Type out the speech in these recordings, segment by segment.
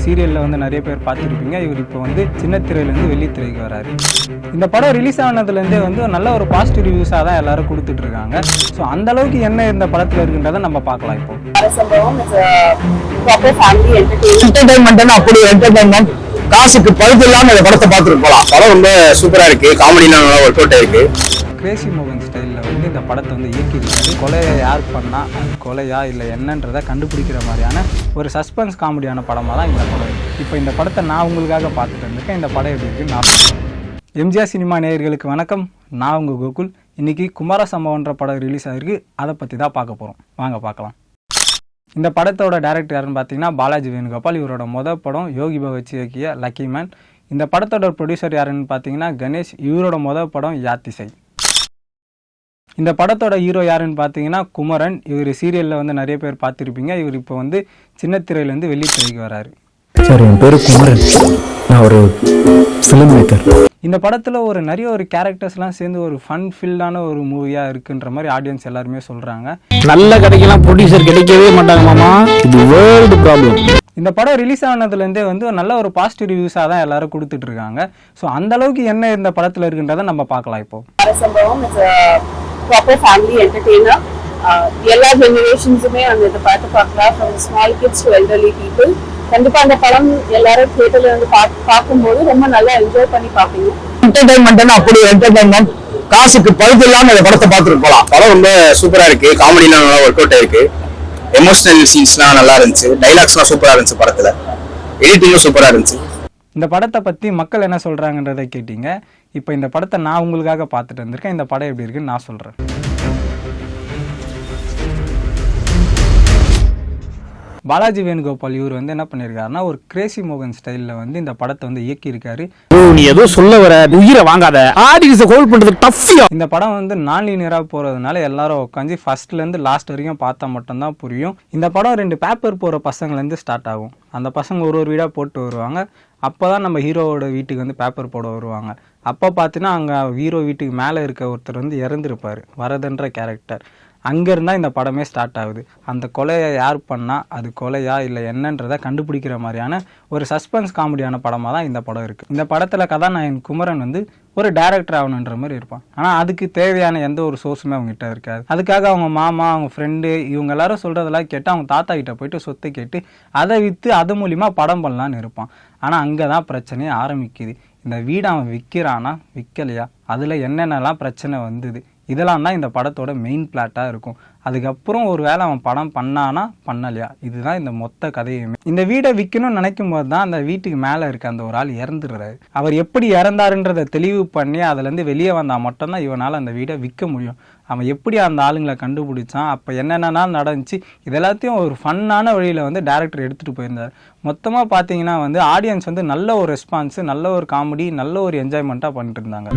சீரியலில் வந்து நிறைய பேர் பார்த்துருப்பீங்க. இவர் இப்போ வந்து சின்ன திரையிலேருந்து வெள்ளித்திரைக்கு வராரு. இந்த படம் ரிலீஸ் ஆனதுலேருந்தே வந்து நல்ல ஒரு பாசிட்டிவ் ரிவ்யூஸாக தான் எல்லாரும் கொடுத்துட்டு இருக்காங்க. ஸோ அந்த அளவுக்கு என்ன இந்த படத்தில் இருக்குன்றதை நம்ம பார்க்கலாம். இப்போ அப்படி என்டர்டைன்மெண்ட் காசுக்கு பழுது இல்லாம இந்த படத்தை பார்த்துட்டு போகலாம். படம் ரொம்ப சூப்பரா இருக்கு, காமெடிலாம் நல்லா ஒர்க் அவுட் ஆயிருக்கு. கிரேசி மோகன் ஸ்டைலில் வந்து இந்த படத்தை வந்து இயக்கியிருக்காரு. கொலையை யார் பண்ணால் அது கொலையா இல்லை என்னன்றதை கண்டுபிடிக்கிற மாதிரியான ஒரு சஸ்பென்ஸ் காமெடியான படமாக தான் இந்த படம் இருக்குது. இப்போ இந்த படத்தை நான் உங்களுக்காக பார்த்துட்டு இருந்திருக்கேன். இந்த படம் எப்படி இருக்குன்னு நான் எம்ஜிஆர் சினிமா நேயர்களுக்கு வணக்கம். நான் உங்கள் கோகுல். இன்றைக்கி குமார சம்பவன்ற படம் ரிலீஸ் ஆகிருக்கு. அதை பற்றி தான் பார்க்க போகிறோம். வாங்க பார்க்கலாம். இந்த படத்தோட டைரக்டர் யாருன்னு பார்த்தீங்கன்னா பாலாஜி வேணுகோபால். இவரோட மொதல் படம் யோகி பகவத் இயக்கிய லக்கி மேன். இந்த படத்தோட ப்ரொடியூசர் யாருன்னு பார்த்தீங்கன்னா கணேஷ். இவரோட மொதல் படம் யாத்திசை. இந்த படத்தோட ஹீரோ யாருன்னு பார்த்தீங்கன்னா குமரன். இவர் சீரியலில் வந்து நிறைய பேர் பார்த்துருப்பீங்க. இவர் இப்போ வந்து சின்ன திரையிலேருந்து வெள்ளித்திரைக்கு வராரு. சார், என் பேர் குமரன். நான் ஒரு ஃபிலிம் மேக்கர். இந்த படத்தில் நிறைய கேரக்டர்ஸ்லாம் சேர்ந்து ஒரு ஃபன் ஃபில்டான ஒரு மூவியாக இருக்குன்ற மாதிரி ஆடியன்ஸ் எல்லாருமே சொல்கிறாங்க. நல்ல கடைக்கெல்லாம் ப்ரொடியூசர் கிடைக்கவே மாட்டாங்க மாமா, இது வேர்ல்டு ப்ராப்ளம். இந்த படம் ரிலீஸ் ஆனதுலேருந்தே வந்து நல்ல ஒரு பாசிட்டிவ் ரிவ்யூஸாக தான் எல்லாரும் கொடுத்துட்டு இருக்காங்க. ஸோ அந்த அளவுக்கு என்ன இந்த படத்தில் இருக்குன்றதை நம்ம பார்க்கலாம். இப்போ ப்ராப்பர் ஃபேமிலி என்டர்டெய்னர். எல்லா ஜெனரேஷன்ஸுமே அந்த இதை பார்த்து பார்க்கலாம், from small kids to elderly people. கண்டிப்பாக அந்த படம் எல்லாரும் தியேட்டர்ல வந்து பார்க்கும்போது ரொம்ப நல்லா என்ஜாய் பண்ணி பார்ப்பீங்க. என்டர்டைன்மெண்ட் அப்படி என்டர்டைன்மெண்ட் காசுக்கு பழுது இல்லாம இந்த படத்தை பார்த்துட்டு போகலாம். படம் ரொம்ப சூப்பரா இருக்கு, காமெடிலாம் நல்லா ஒர்க் அவுட் ஆயிருக்கு. எமோஷனல் சீன்ஸ்லாம் நல்லா இருந்துச்சு, டைலாக்ஸ்லாம் சூப்பரா இருந்துச்சு, படத்துல எடிட்டிங்கும் சூப்பரா இருந்துச்சு. இந்த படத்தை பற்றி மக்கள் என்ன சொல்கிறாங்கன்றதை கேட்டீங்க. இப்போ இந்த படத்தை நான் உங்களுக்காக பார்த்துட்டு வந்திருக்கேன். இந்த படம் எப்படி இருக்குன்னு நான் சொல்கிறேன். பாலாஜி வேணுகோபால் இவர் வந்து என்ன பண்ணியிருக்காருன்னா ஒரு கிரேசி மோகன் ஸ்டைலில் வந்து இந்த படத்தை வந்து இயக்கியிருக்காரு. நீ ஏதோ சொல்ல வர, உயிரை வாங்காத, ஆடியன்ஸை ஹோல்ட் பண்றது டஃப்யா. இந்த படம் வந்து நான் லீனியராக போகிறதுனால எல்லாரும் உட்காந்து ஃபர்ஸ்ட்லேருந்து லாஸ்ட் வரைக்கும் பார்த்தா மட்டும்தான் புரியும். இந்த படம் 2 பேப்பர் போகிற பசங்கள்லேருந்து ஸ்டார்ட் ஆகும். அந்த பசங்க ஒரு வீடாக போட்டு வருவாங்க. அப்போ தான் நம்ம ஹீரோவோட வீட்டுக்கு வந்து பேப்பர் போட வருவாங்க. அப்போ பார்த்தீங்கன்னா அங்கே ஹீரோ வீட்டுக்கு மேலே இருக்க ஒருத்தர் வந்து இறந்துருப்பார், வரதன்ற கேரக்டர். அங்கேருந்தால் இந்த படமே ஸ்டார்ட் ஆகுது. அந்த கொலையை யார் பண்ணால் அது கொலையா இல்லை என்னன்றதை கண்டுபிடிக்கிற மாதிரியான ஒரு சஸ்பென்ஸ் காமெடியான படமாக தான் இந்த படம் இருக்குது. இந்த படத்தில் கதாநாயகன் குமரன் வந்து ஒரு டைரக்டர் ஆகணுன்ற மாதிரி இருப்பான். ஆனால் அதுக்கு தேவையான எந்த ஒரு சோர்ஸுமே அவங்ககிட்ட இருக்காது. அதுக்காக அவங்க மாமா, அவங்க ஃப்ரெண்டு, இவங்க எல்லாரும் சொல்கிறதெல்லாம் கேட்டு அவங்க தாத்தா கிட்ட போயிட்டு சொத்தை கேட்டு அதை விற்று அது மூலிமா படம் பண்ணலான்னு இருப்பான். ஆனால் அங்கே தான் பிரச்சனையே ஆரம்பிக்குது. இந்த வீடை அவன் விற்கிறானா விற்கலையா, அதில் என்னென்னலாம் பிரச்சனை வந்தது, இதெல்லாம் தான் இந்த படத்தோட மெயின் பிளாட்டாக இருக்கும். அதுக்கப்புறம் ஒரு வேளை அவன் படம் பண்ணானா பண்ணலையா, இதுதான் இந்த மொத்த கதையுமே. இந்த வீடை விற்கணும்னு நினைக்கும் போது தான் அந்த வீட்டுக்கு மேலே இருக்க அந்த ஒரு ஆள் இறந்துடுறாரு. அவர் எப்படி இறந்தாருன்றதை தெளிவு பண்ணி அதுலேருந்து வெளியே வந்தால் மட்டும்தான் இவனால் அந்த வீடை விற்க முடியும். அவன் எப்படி அந்த ஆளுங்களை கண்டுபிடிச்சான், அப்போ என்னென்ன நடந்துச்சு, இது எல்லாத்தையும் ஒரு ஃபன்னான வழியில் வந்து டேரக்டர் எடுத்துகிட்டு போயிருந்தார். மொத்தமாக பார்த்தீங்கன்னா வந்து ஆடியன்ஸ் வந்து நல்ல ஒரு ரெஸ்பான்ஸு, நல்ல ஒரு காமெடி, நல்ல ஒரு என்ஜாய்மெண்ட்டாக பண்ணிட்டு இருந்தாங்க.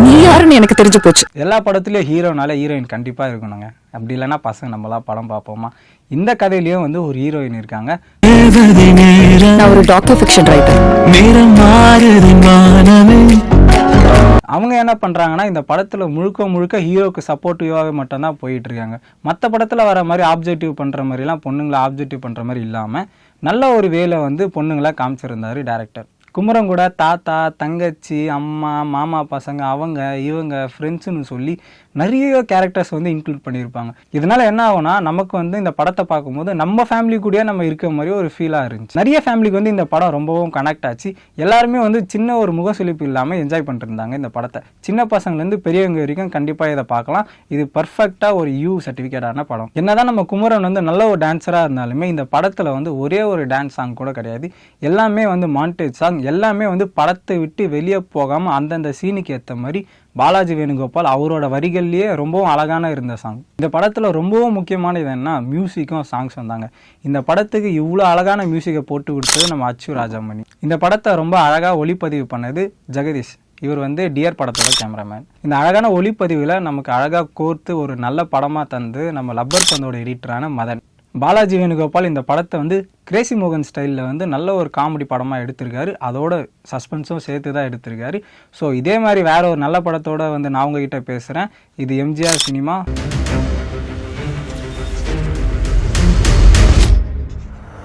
நீ யாருன்னு எனக்கு தெரிஞ்சு போச்சு. எல்லா படத்துலையும் ஹீரோனால ஹீரோயின் கண்டிப்பாக இருக்கணுங்க. அப்படி இல்லைன்னா பசங்க நம்மளாம் படம் பார்ப்போமா? இந்த கதையிலயும் வந்து ஒரு ஹீரோயின் இருக்காங்க. நான் ஒரு டாக்டர் ஃபிக்ஷன் ரைட்டர். அவங்க என்ன பண்றாங்கன்னா இந்த படத்துல முழுக்க ஹீரோக்கு சப்போர்ட்டிவாகவே மட்டும்தான் போயிட்டு இருக்காங்க. மற்ற படத்துல வர மாதிரி ஆப்ஜெக்டிவ் பண்ற மாதிரிலாம் பொண்ணுங்களை ஆப்ஜெக்டிவ் பண்ற மாதிரி இல்லாம நல்ல ஒரு வேலை வந்து பொண்ணுங்களை காமிச்சிருந்தாரு டைரக்டர். குமரன் கூட தாத்தா, தங்கச்சி, அம்மா, மாமா பசங்க, அவங்க இவங்க ஃப்ரெண்ட்ஸுன்னு சொல்லி நிறைய கேரக்டர்ஸ் வந்து இன்க்ளூட் பண்ணியிருப்பாங்க. இதனால என்ன ஆகும்னா நமக்கு வந்து இந்த படத்தை பார்க்கும்போது நம்ம ஃபேமிலி கூடயே நம்ம இருக்க மாதிரி ஒரு ஃபீலாக இருந்துச்சு. நிறைய ஃபேமிலிக்கு வந்து இந்த படம் ரொம்பவும் கனெக்ட் ஆச்சு. எல்லாருமே வந்து சின்ன ஒரு முகசுளிப்பு இல்லாமல் என்ஜாய் பண்ணிட்டு இருந்தாங்க இந்த படத்தை. சின்ன பசங்கள்லேருந்து பெரியவங்க வரைக்கும் கண்டிப்பாக இதை பார்க்கலாம். இது பர்ஃபெக்டாக ஒரு யூ சர்டிஃபிகேட்டான படம். என்னதான் நம்ம குமரன் வந்து நல்ல ஒரு டான்ஸராக இருந்தாலுமே இந்த படத்தில் வந்து ஒரே ஒரு டான்ஸ் சாங் கூட கிடையாது. எல்லாமே வந்து மாண்டேஜ் சாங். எல்லாமே வந்து படத்தை விட்டு வெளியே போகாமல் அந்தந்த சீனுக்கு ஏற்ற மாதிரி பாலாஜி வேணுகோபால் அவரோட வரிகள்லேயே ரொம்பவும் அழகான இருந்த சாங். இந்த படத்தில் ரொம்பவும் முக்கியமான இது என்ன, மியூசிக்கும் சாங்ஸ் வந்தாங்க. இந்த படத்துக்கு இவ்வளோ அழகான மியூசிக்கை போட்டு கொடுத்தது நம்ம அச்சு ராஜாமணி. இந்த படத்தை ரொம்ப அழகாக ஒளிப்பதிவு பண்ணது ஜெகதீஷ். இவர் வந்து டியர் படத்தோட கேமராமேன். இந்த அழகான ஒளிப்பதிவில் நமக்கு அழகாக கோர்த்து ஒரு நல்ல படமாக தந்து நம்ம லப்பர் பந்தோட எடிட்டரான மதன். பாலாஜி வேணுகோபால் இந்த படத்தை வந்து கிரேசி மோகன் ஸ்டைலில் வந்து நல்ல ஒரு காமெடி படமாக எடுத்திருக்காரு. அதோட சஸ்பென்ஸும் சேர்த்து தான் எடுத்திருக்காரு. ஸோ இதே மாதிரி வேற ஒரு நல்ல படத்தோட வந்து நான் உங்ககிட்ட பேசுகிறேன். இது எம்ஜிஆர் சினிமா.